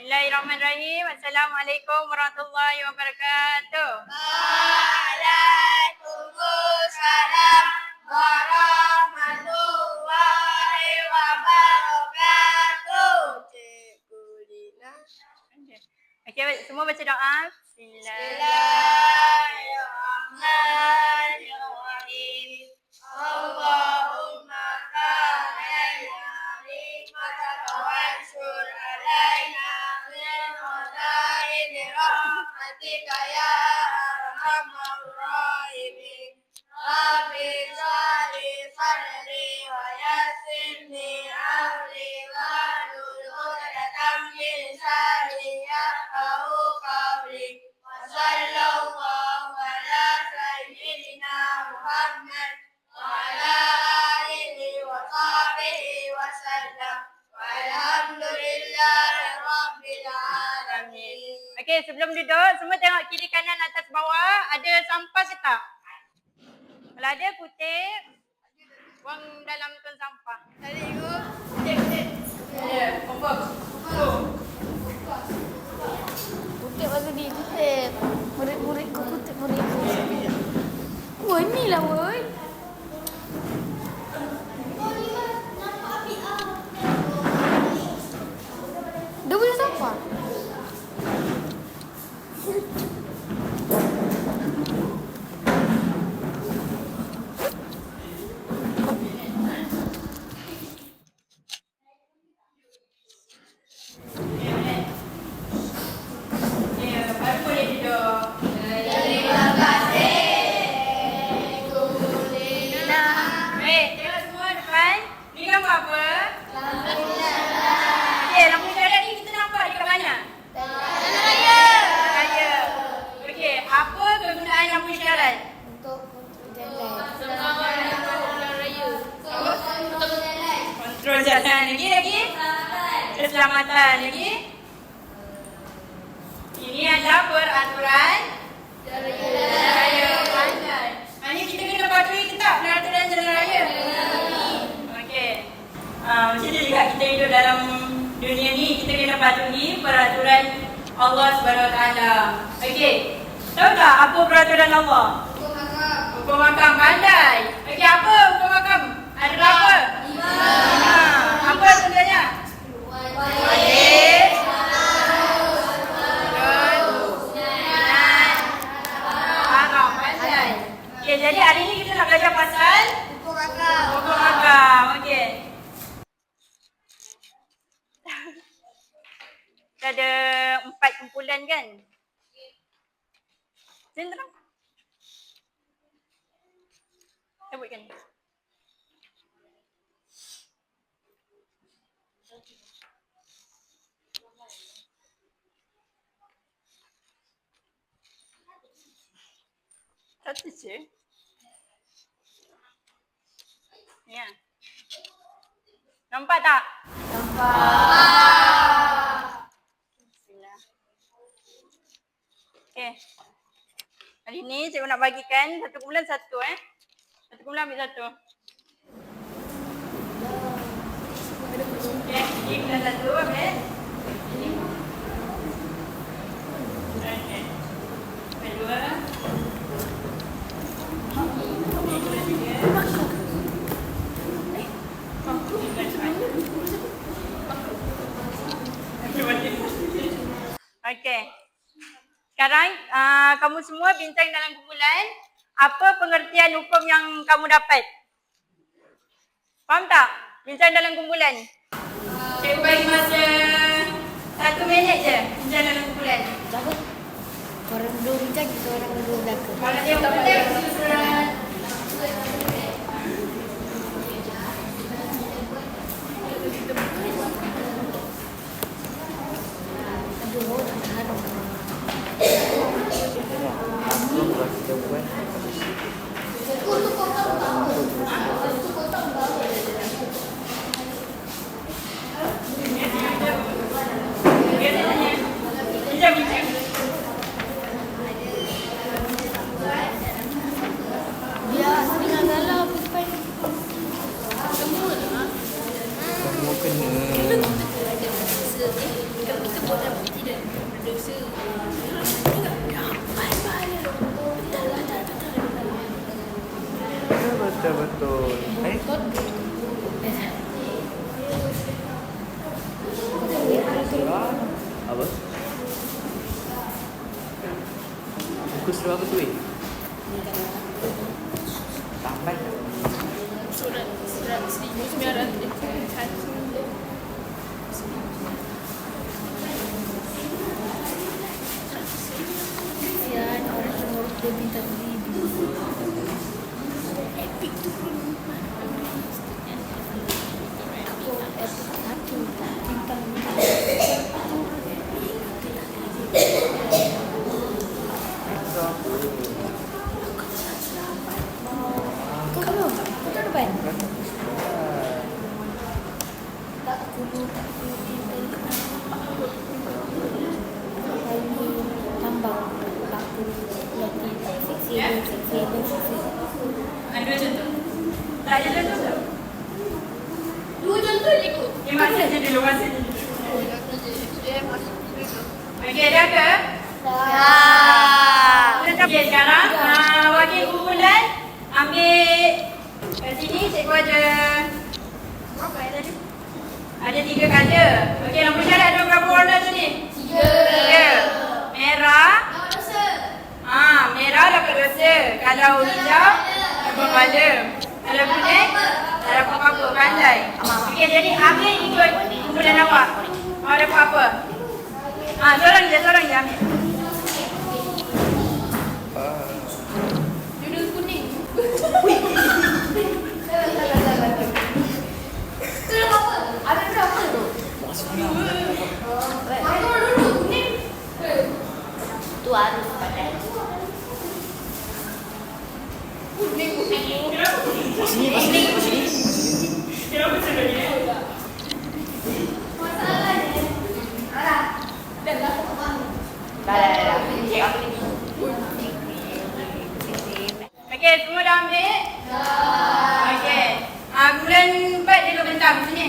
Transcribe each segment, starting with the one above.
Bismillahirrahmanirrahim. Assalamualaikum warahmatullahi wabarakatuh. Waalaikumsalam warahmatullahi wabarakatuh. Cikgu Lina. Okey, semua baca doa. Bismillahirrahmanirrahim. Allahumma ta'ala nikmataka wanshur alaina min khaza'ini rahmatika ya arhamar rahimin. Rabbi shrah sadri wa yassir li amri wahlul 'uqdatam min lisani yafqahu qawli. Wa sallallahu ala sayyidina Muhammad wa ala alihi wa sahbihi wa sallam. Walhamdulillahi rabbil alamin. Okey, sebelum duduk, semua tengok kiri kanan atas bawah. Ada sampah ke tak? Kalau ada, kutip. Buang dalam tong sampah. Tadi ikut. Kutip. Ya, confirm. Kutip masa ni kutip. Murid-muridku kutip muridku. Wah, inilah woi. Dia boleh sampah. Ya, baru boleh duduk. Terima kasih. Guru Lina. Tengok semua depan. Ni gambar apa? Okey, lampu isyarat ni kita nampak dekat mana? Raya. Okey, apa kegunaan lampu isyarat? Untuk jalan. Kontrol jalan lagi. Keselamatan lagi. Ini adalah peraturan jalan raya. Pandai. Ini kita kena patuhi ke tak peraturan jalan raya? Okey. Macam tu juga kita hidup dalam dunia ni, kita kena patuhi peraturan Allah SWT. Okey. Tahu tak apa peraturan Allah? Hukum hakam. Pandai. Okey, apa hukum hakam? Ada berapa? 5. Apa contohnya? Wajib. Haram. Pandai. Okey, jadi hari ni kita nak belajar pasal Hukum hakam. hukum hakam. Okey. Kita ada 4 kumpulan kan? Sini terang. Sebutkan. Satu je. Ya. Nampak tak? Bismillah. Okey. Hari ni cikgu nak bagikan satu kumpulan satu Satu kumpulan ambil satu. Okey, ini kumpulan satu ambil. Okey. Kedua. Okey. Sekarang kamu semua bincang dalam kumpulan apa pengertian hukum yang kamu dapat. Faham tak? Bincang dalam kumpulan. Cikgu bagi masa 1 minit je bincang dalam kumpulan. Takut. Korang dua bincang, kita orang dua belakang. Kalau dia boleh surat. Aduh, tak harum. Bincang-bincang. Dia tengah galau depan. Semua kena. Kita buat Tidak berdosa. Betul. Apa? Buku surah apa tu? Sampai. Surat 1900. Kesian orang yang dia bintang bibi. Epic tu pun. Aku epic satu bintang Kau belum? Kau tak depan? Tak perlu bintang Kali tambah tak perlu lagi seksi. Ada contoh? Tak ada contoh tak? Dua contoh je kot. Masih je dulu, masih je dulu. Dia masuk dulu. Okey, dah ke? Okey, sekarang wakil kumpulan ambil kat sini cikgu ada berapa tadi? Ada 3 color. Okey, nombor syarat ada berapa warna tu ni? 3. Merah. Merah dapat dosa. Kalau hijau dapat pahala. Kalau kuning tak dapat apa-apa. Pandai. Okey, jadi ambil ikut kumpulan awak. Awak dapat apa? Seorang je ambil. Judul kuning. Kenapa apa? Ada berapa tu? Aku dulu kuning. Tu harus pakai. Kuning. Kenapa sebenarnya? Masalahnya. Dah. Dah. Okey, semua dah ambil? Dah. Okey. Bulan 4 dia bentang sini.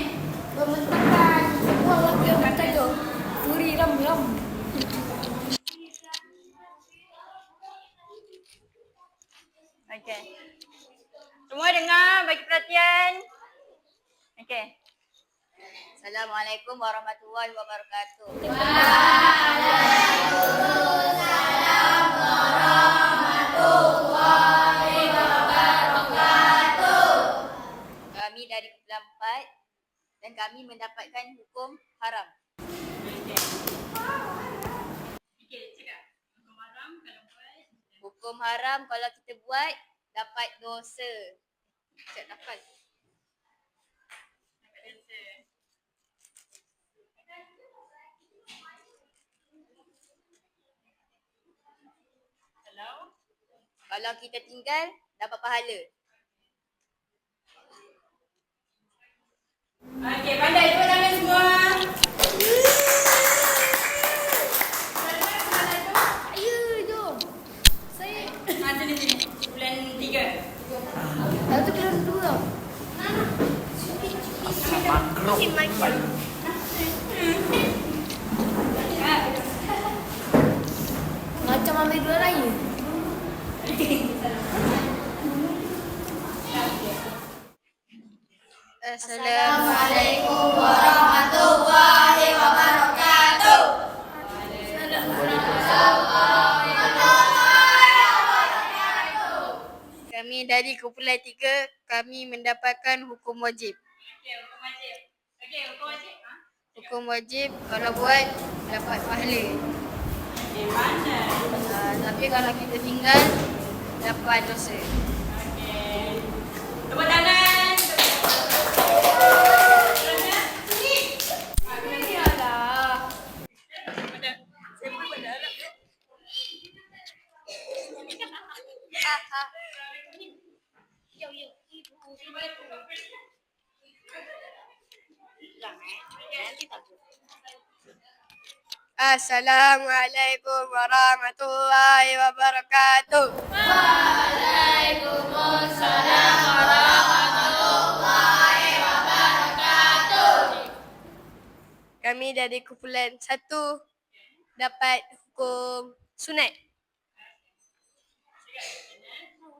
Pembentakan. Wah, dia kata tu. Suri ram. Okey. Semua dengar, bagi perhatian. Okey. Assalamualaikum warahmatullahi wabarakatuh. Kami dari Kumpulan 4 dan kami mendapatkan hukum haram. Okey, cakap. Hukum haram kalau buat. Hukum haram kalau kita buat dapat dosa. Cak dapat. Dapat dosa. Kalau kita tinggal dapat pahala. Okey, pandai tepuk tangan semua. Ayo, jom. Saya. Sini. Bulan 3. Lalu tu kira dua. Macam ambil dua raya. Assalamualaikum warahmatullahi wabarakatuh. Kami dari kumpulan 3, kami mendapatkan hukum wajib. Okey, hukum wajib. Hukum wajib. Hukum wajib kalau buat dapat pahala. Okey, mana? Tapi kalau kita tinggal dapat dosa. Okey. Tepuk tangan. Assalamualaikum warahmatullahi wabarakatuh. Kami dari kumpulan 1 dapat hukum sunat.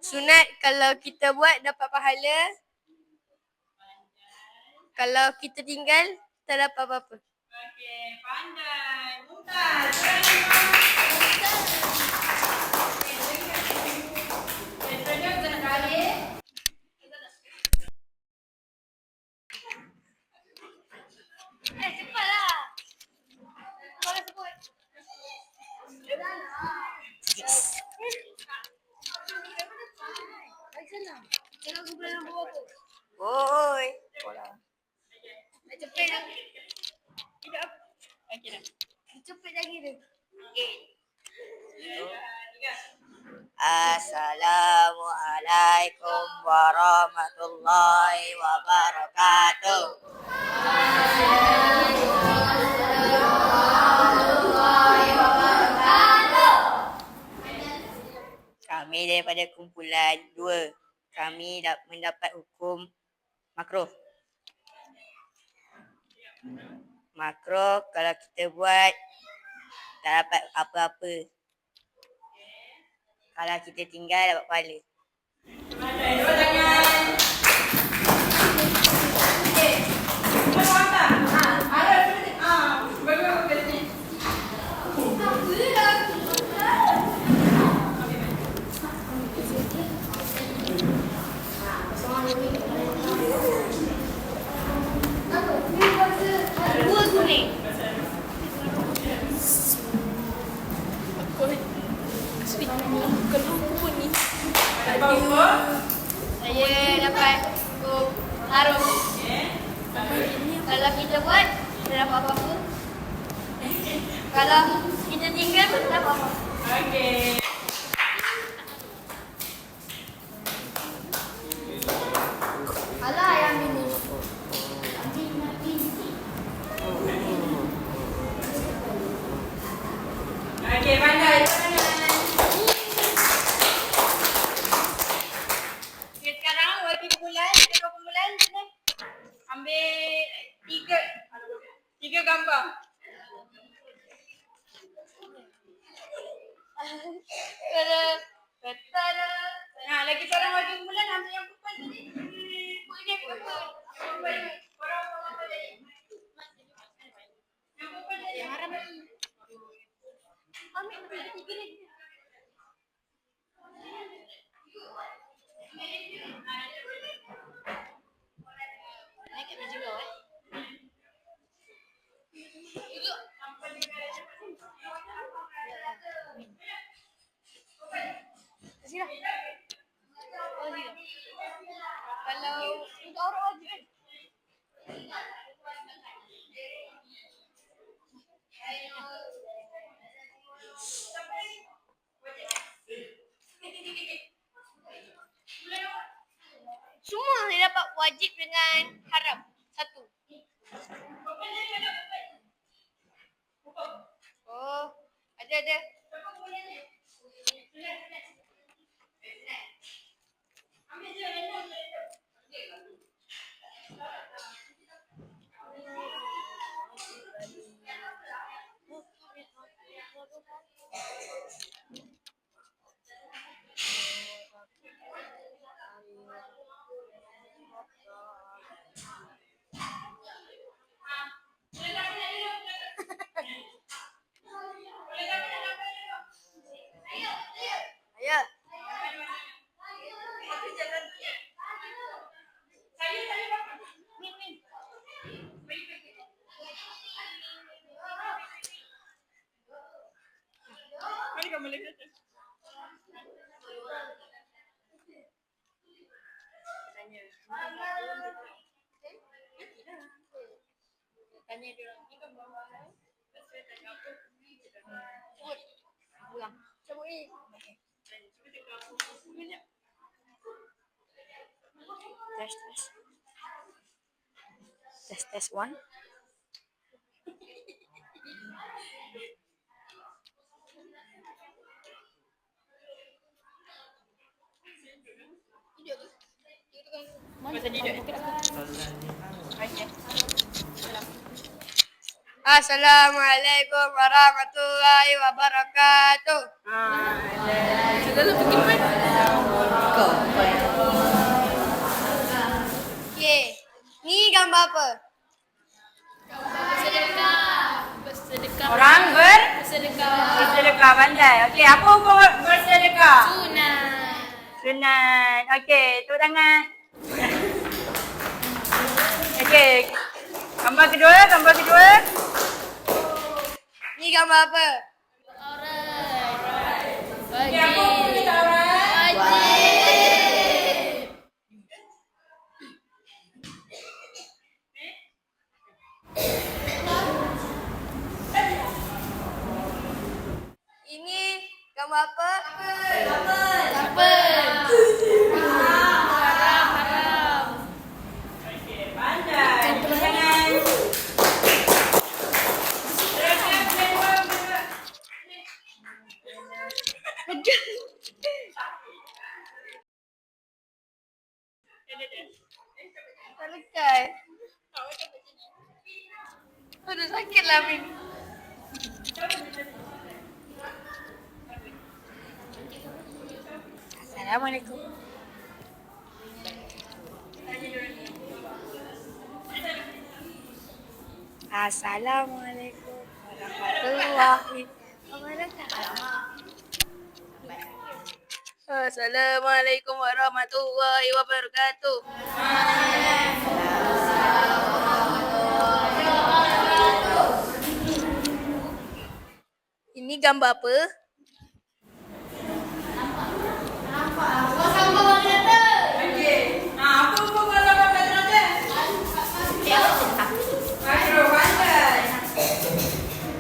Sunat kalau kita buat dapat pahala. Kalau kita tinggal, tak dapat apa-apa. Okey, pandai. Mumtaz. Okey, seterusnya kita nak balik. Cepatlah. Kalau sebut. Tengok kumpulan nombor berapa? Oi. Nak cepet dah. Tidak. Okey dah. Cepet lagi tu. Okey. Tiga. Assalamualaikum warahmatullahi wabarakatuh. Kami daripada kumpulan 2. Kami mendapat hukum makruh. Makruh kalau kita buat tak dapat apa-apa. Kalau kita tinggal dapat pahala. Pandai. Dua tangan. Okey. Semua faham tak? Ada bagus kat sini. Dua kuning. Dapat hukum. Saya dapat hukum harum. Okey. Kalau kita buat, tak dapat apa-apa. Kalau kita tinggal pun tak dapat apa-apa. Okey. Alah yang ini. Okey, pandai. Dua tangan. Okey, sekarang wakil kumpulan, kedua kumpulan sini. Ambil tiga gambar. Lagi seorang wakil kumpulan ambil yang perempuan tadi. Yang perempuan tadi. Yang haram tadi. Ambil tiga ni. Naik kat meja kau Duduk. Sini lah. Oh, sini. Kalau untuk orang wajib kan? Semua saya dapat wajib dengan haram. 1. Oh, ada. Ayo. Mari kamu lagi atas. Tanya dia orang ni kan bawah kan. Lepas saya tanya apa? Pulang. Cabut ni. Cuba cakap apa? Banyak. Test 1. Masa dia duduk. Kalau Okey. Assalamualaikum warahmatullahi wabarakatuh. Okey. Ni gambar apa? Orang bersedekah pandai. Okey, apa hukum bersedekah? Sunat. Okey, tepuk tangan. Okey. Gambar kedua. Ni gambar apa? Okey, apa hukum kita orang? Ini gambar apa? Okey, pandai. Tepuk tangan. Tak lekat. Aduh, sakit lah Min. Assalamualaikum. Assalamualaikum warahmatullahi wabarakatuh. Assalamualaikum warahmatullahi wabarakatuh. Ini gambar apa? Okey. Apa hukum kalau pakai terada? Makro pandai.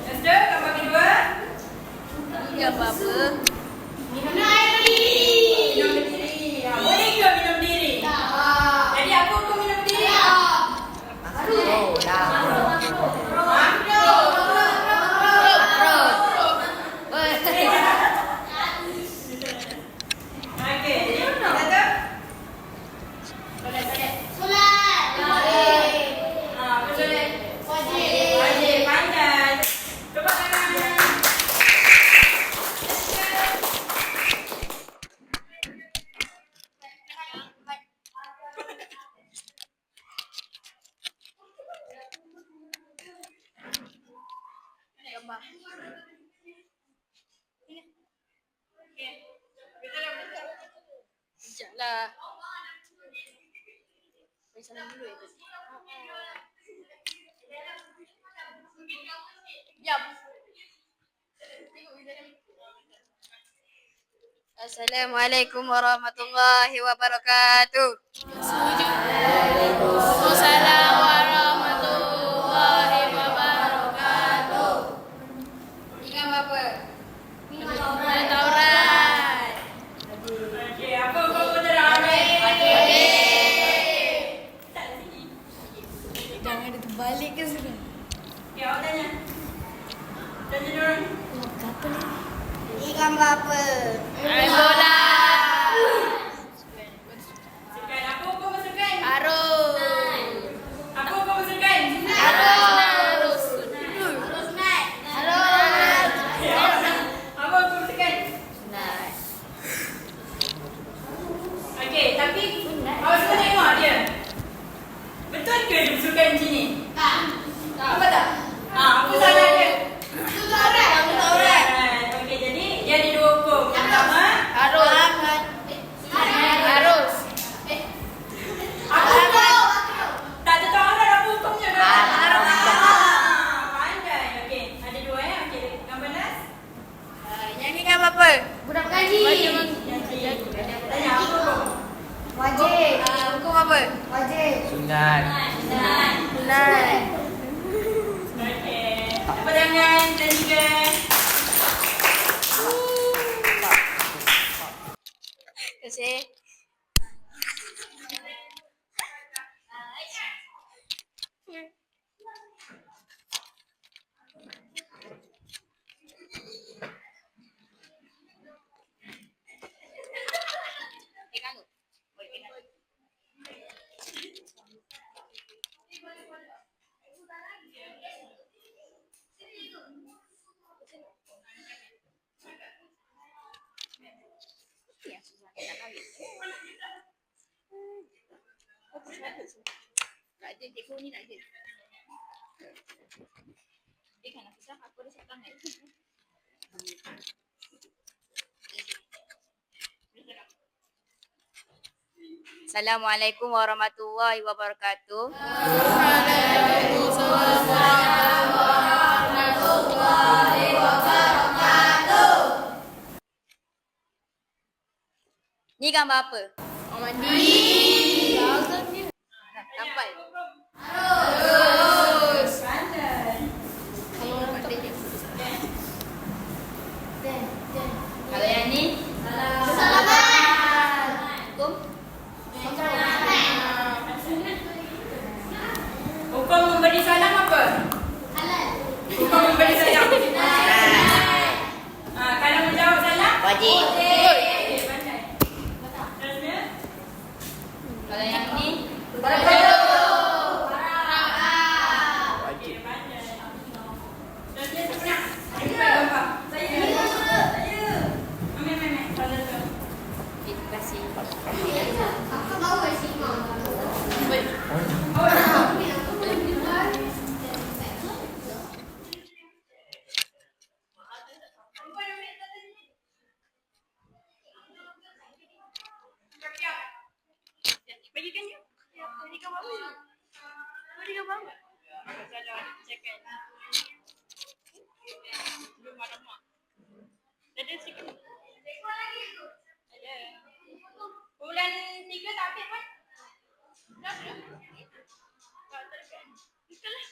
Ada gambar kedua. Ini gambar apa? Minum berdiri. Boleh ke minum berdiri? Jadi apa hukum minum berdiri? Okey, jadi kata betul. Wajib pandai. Cuba tangan. Sekejaplah. Bagi salam dulu ya. Diam. Assalamualaikum warahmatullahi wabarakatuh. Waalaikumsalam warahmatullahi wabarakatuh. Ini apa? Taurat. Okey, apa hukum berterawih? Jangan ada terbalik ke sudah. Okey, awak tanya. Tanya diorang. Ini gambar apa? Bola. Sukan. Apa hukum bersukan? Arus. Apa hukum bersukan? Arus. Apa hukum bersukan? Okey, tapi awak semua tengok dia. Betul ke dia bersukan macam ni? Apa tak? Apa salah dia? Taurat. Okey, jadi dia ada dua hukum. Yang pertama, Arus. apa hukum? Tak ada taurat, apa hukumnya? Pandai. Okey, ada dua ya. Okey, gambar last. Yang ni gambar apa? Budak ngaji. Tanya apa hukum? Wajib. Hukum apa? Wajib. Sunat. Sunat. Okey. Tepuk tangan dan juga Terima kasih. Tak ada, cikgu ni tak ada. Kan Nafisah, aku ada satu tangan. Assalamualaikum warahmatullahi wabarakatuh. Ni gambar apa? Orang mandi. Nampak? Kalau yang ni? Hukum memberi salam apa? Hukum memberi salam. Kalau menjawab salam? Wajib. Okey, pandai. Terusnya? Kalau yang ni? Wajib. Terusnya siapa nak? Ini gambar. Saya. Ambil. Kalau tu. Terima kasih. Aku bawa sini. Bagikan dia. Bagikan apa? Bagikan apa? Salah cakap. Belum ada mak. Ada sikit. Ada. Bulan 3 tak habis pun. Dah. Tak terkan. Itulah.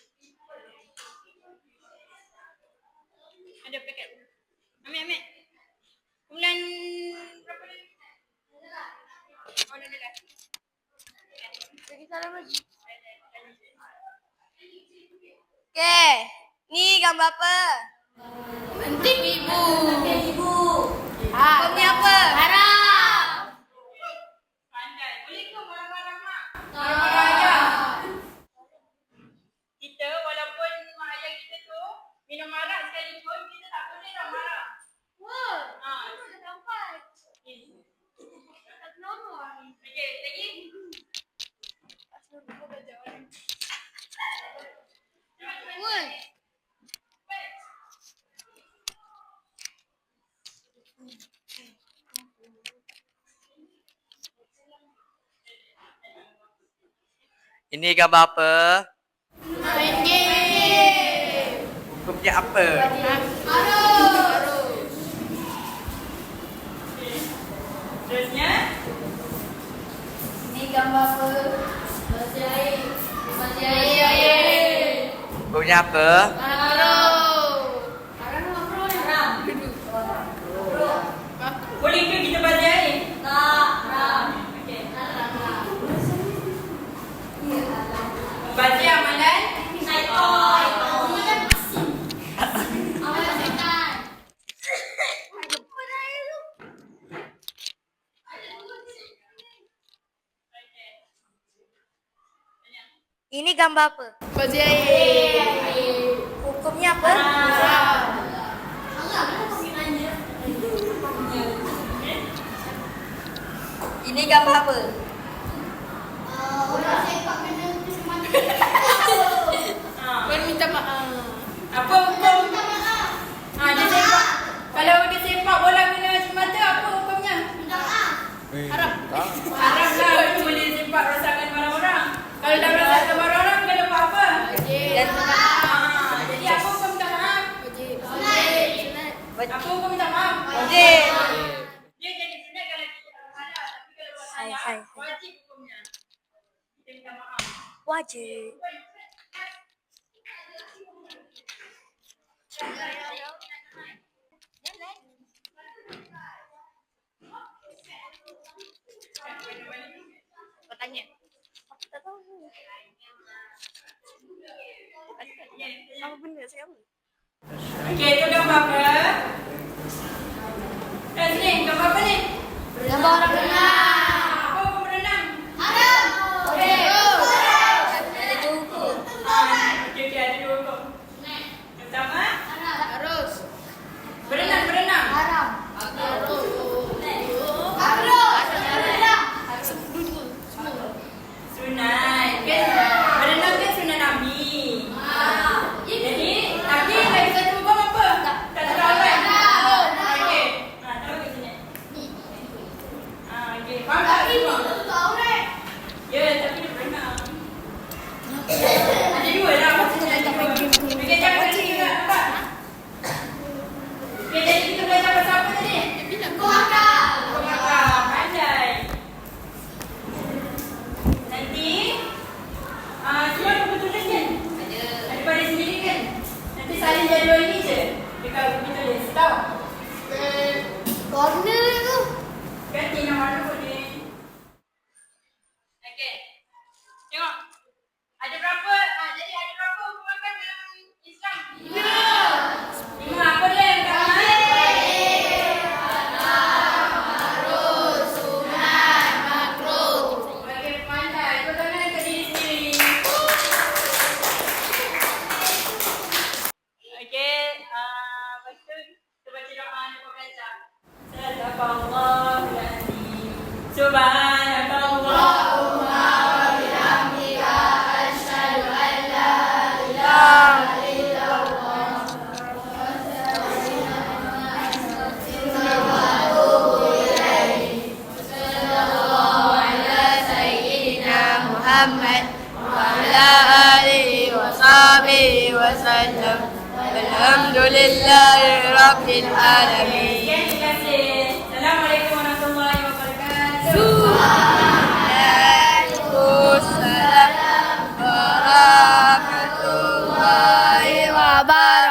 Ada paket. Ambil. Bulan berapa ni? Oh, dah. Bagi salam lagi. Okey. Ni gambar apa? Penting ibu. Kau ni apa? Haram. Pandai. Boleh ke marah-marah mak? Marah-marah ayah. Kita walaupun mak ayah kita tu minum arak sekalipun, kita tak boleh dah marah. Wah. Ha. Dah sampai. Tak normal. Okey, lagi. Woi. Ini gambar apa? Main game. Hukumnya apa? Harus. Terusnya. Ni gambar apa? Masih air. Hukumnya apa? Haram. Boleh ke kita baca air? Okey. Baca amalan. Ini gambar apa? Masih air. Hukumnya apa? Ini gambar apa? Orang sepak kena semata. Kau minta maaf. Apa hukum? Dia sepak. Kalau dia sepak bola kena semata, apa hukumnya? Haram. Haram lah. Dia boleh sepak rosakkan barang orang. Kalau dah rosakkan barang orang, kena buat apa? Dan Jadi apa hukum minta maaf? Apa hukum minta maaf? wajib. Dia jadi sunat kalau kita halal. Tapi kalau buat Hai. salah, wajib hukumnya. Kita minta maaf. Wajib. Kau tanya. Aku tak tahu. Apa benda sekarang? Okey, itu gambar apa? Sini, gambar apa ni? Gambar orang berenang. Apa hukum berenang? Haram. Ada dua hukum. Okey, ada dua hukum. Yang pertama, Harus. berenang. Haram. Sunat. salin jadual ni je. Dekat buku tulis. Tahu? Corner tu. Ganti nama mana boleh. Okey. Tengok. Ada berapa? Jadi ada berapa hukum makan dalam Islam? 5. 5. Apa dia yang pertama? Okey, pandai. Kau tangan ke diri sendiri. Okey. Lepas tu, kita baca doa nak belajar. Sadaqallahul-azim. Subhanakallahumma wa bihamdika asyhadu an la ilaha illallah wa atubu ilaik. Sallallahu ala sayyidina Muhammad wa ala alihi wa sahbihi wa sallam. Alhamdulillahi rabbil alamin. Terima kasih. Assalamualaikum warahmatullahi wabarakatuh. Waalaikumsalam warahmatullahi wabarakatuh.